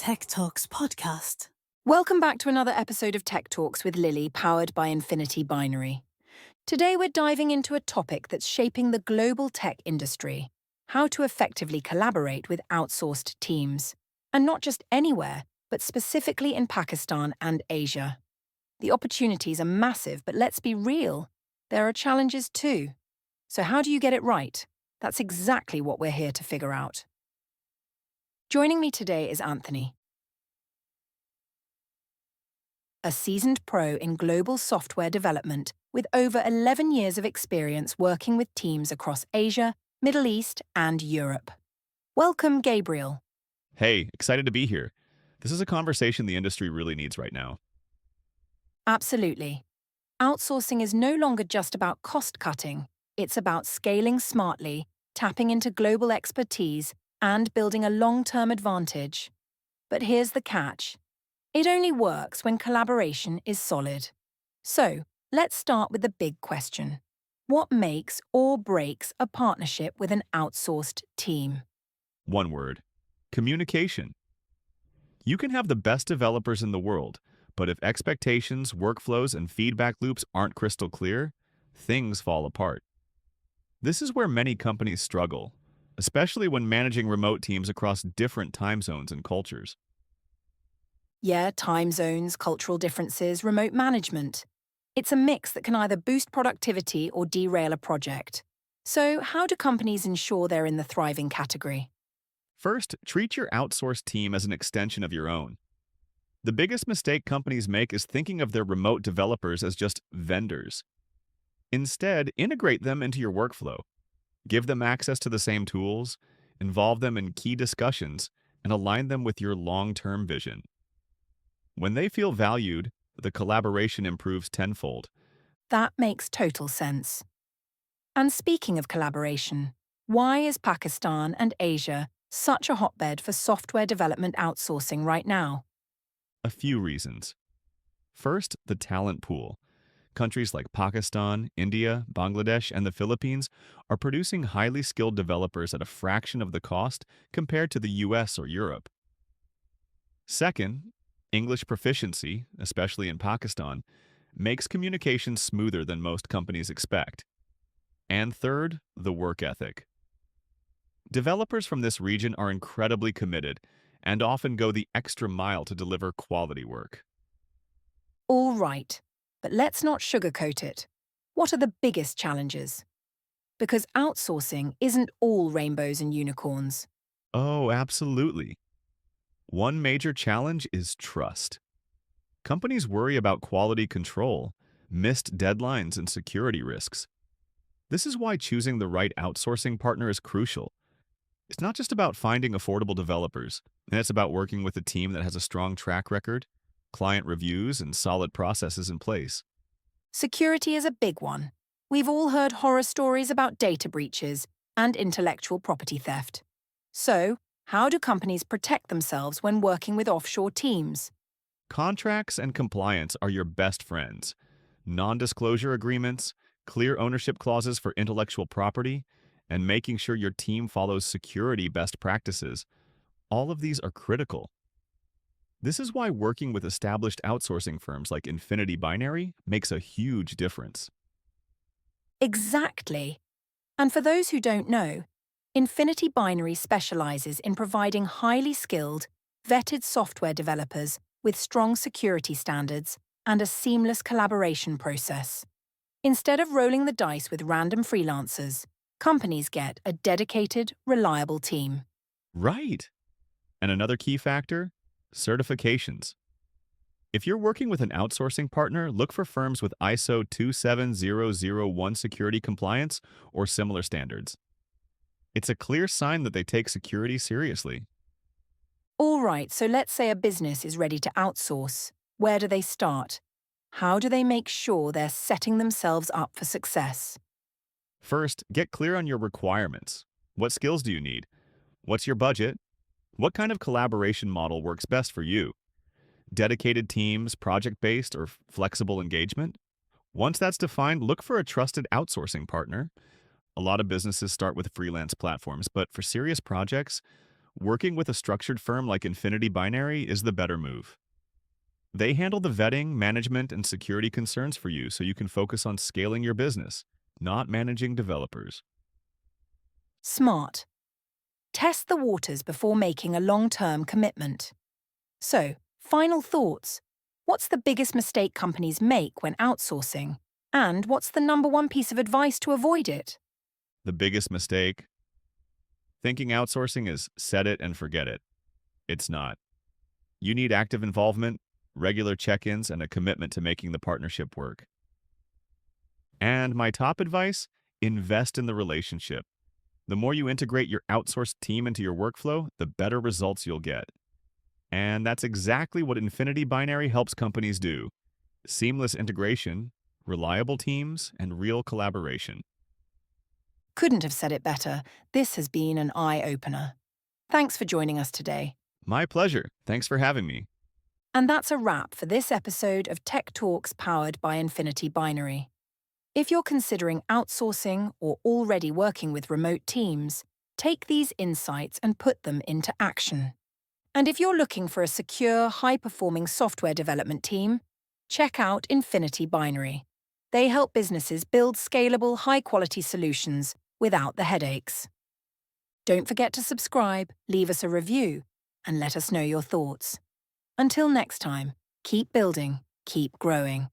Tech Talks podcast. Welcome back to another episode of Tech Talks with Lily, powered by Infinity Binary. Today we're diving into a topic that's shaping the global tech industry: how to effectively collaborate with outsourced teams. And not just anywhere, but specifically in Pakistan and Asia. The opportunities are massive, but let's be real, there are challenges too. So how do you get it right? That's exactly what we're here to figure out. Joining me today is Anthony, a seasoned pro in global software development with over 11 years of experience working with teams across Asia, Middle East, and Europe. Welcome, Gabriel. Hey, excited to be here. This is a conversation the industry really needs right now. Absolutely. Outsourcing is no longer just about cost cutting. It's about scaling smartly, tapping into global expertise, and building a long-term advantage. But here's the catch. It only works when collaboration is solid. So, let's start with the big question. What makes or breaks a partnership with an outsourced team? One word: communication. You can have the best developers in the world, but if expectations, workflows, and feedback loops aren't crystal clear, things fall apart. This is where many companies struggle, especially when managing remote teams across different time zones and cultures. Yeah, time zones, cultural differences, remote management. It's a mix that can either boost productivity or derail a project. So, how do companies ensure they're in the thriving category? First, treat your outsourced team as an extension of your own. The biggest mistake companies make is thinking of their remote developers as just vendors. Instead, integrate them into your workflow. Give them access to the same tools, involve them in key discussions, and align them with your long-term vision. When they feel valued, the collaboration improves tenfold. That makes total sense. And speaking of collaboration, why is Pakistan and Asia such a hotbed for software development outsourcing right now? A few reasons. First, the talent pool. Countries like Pakistan, India, Bangladesh, and the Philippines are producing highly skilled developers at a fraction of the cost compared to the US or Europe. Second, English proficiency, especially in Pakistan, makes communication smoother than most companies expect. And third, the work ethic. Developers from this region are incredibly committed and often go the extra mile to deliver quality work. All right, but let's not sugarcoat it. What are the biggest challenges? Because outsourcing isn't all rainbows and unicorns. Oh, absolutely. One major challenge is trust. Companies worry about quality control, missed deadlines, and security risks. This is why choosing the right outsourcing partner is crucial. It's not just about finding affordable developers, and it's about working with a team that has a strong track record, client reviews, and solid processes in place. Security is a big one. We've all heard horror stories about data breaches and intellectual property theft. So, how do companies protect themselves when working with offshore teams? Contracts and compliance are your best friends. Non-disclosure agreements, clear ownership clauses for intellectual property, and making sure your team follows security best practices. All of these are critical. This is why working with established outsourcing firms like Infinity Binary makes a huge difference. Exactly. And for those who don't know, Infinity Binary specializes in providing highly skilled, vetted software developers with strong security standards and a seamless collaboration process. Instead of rolling the dice with random freelancers, companies get a dedicated, reliable team. Right. And another key factor: certifications. If you're working with an outsourcing partner, look for firms with ISO 27001 security compliance or similar standards. It's a clear sign that they take security seriously. All right, so let's say a business is ready to outsource. Where do they start? How do they make sure they're setting themselves up for success? First, get clear on your requirements. What skills do you need? What's your budget? What kind of collaboration model works best for you? Dedicated teams, project-based, or flexible engagement? Once that's defined, look for a trusted outsourcing partner. A lot of businesses start with freelance platforms, but for serious projects, working with a structured firm like Infinity Binary is the better move. They handle the vetting, management, and security concerns for you so you can focus on scaling your business, not managing developers. Smart. Test the waters before making a long-term commitment. So, final thoughts. What's the biggest mistake companies make when outsourcing? And what's the number one piece of advice to avoid it? The biggest mistake? Thinking outsourcing is set it and forget it. It's not. You need active involvement, regular check-ins, and a commitment to making the partnership work. And my top advice? Invest in the relationship. The more you integrate your outsourced team into your workflow, the better results you'll get. And that's exactly what Infinity Binary helps companies do. Seamless integration, reliable teams, and real collaboration. Couldn't have said it better. This has been an eye-opener. Thanks for joining us today. My pleasure. Thanks for having me. And that's a wrap for this episode of Tech Talks powered by Infinity Binary. If you're considering outsourcing or already working with remote teams, take these insights and put them into action. And if you're looking for a secure, high-performing software development team, check out Infinity Binary. They help businesses build scalable, high-quality solutions without the headaches. Don't forget to subscribe, leave us a review, and let us know your thoughts. Until next time, keep building, keep growing.